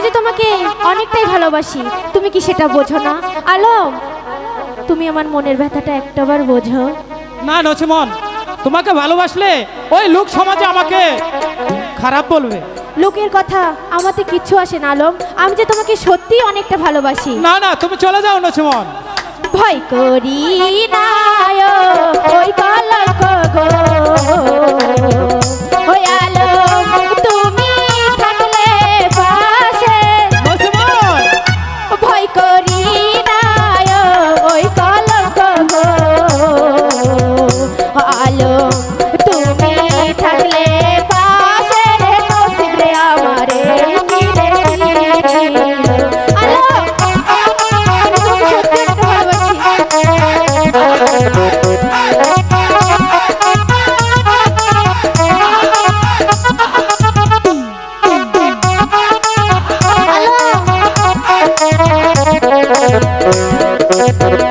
যে তোমাকে অনেকটাই ভালোবাসি, তুমি কি সেটা বোঝো না? আলম, তুমি আমার মনের ব্যথাটা একটাবার বোঝো। না নছিমন, তোমাকে ভালোবাসলে ওই লোক সমাজে আমাকে খারাপ বলবে। লোকের কথা আমাতে কিচ্ছু আসে না আলম, আমি যে তোমাকে সত্যিই অনেকটা ভালোবাসি। না না, তুমি চলে যাও নছিমন। ভয় করি না ওই কলঙ্ক গো, ওই আলম তুমি থাকলে পাশে। নছিমন, ভয় করি না ওই কলঙ্ক গো, আলম তুমি থাকলে পাশে। নসিব রে আমারে ফিরেছিল। আলম, আমি তোমাকে সত্যি একটা ভালোবাসি। আলম।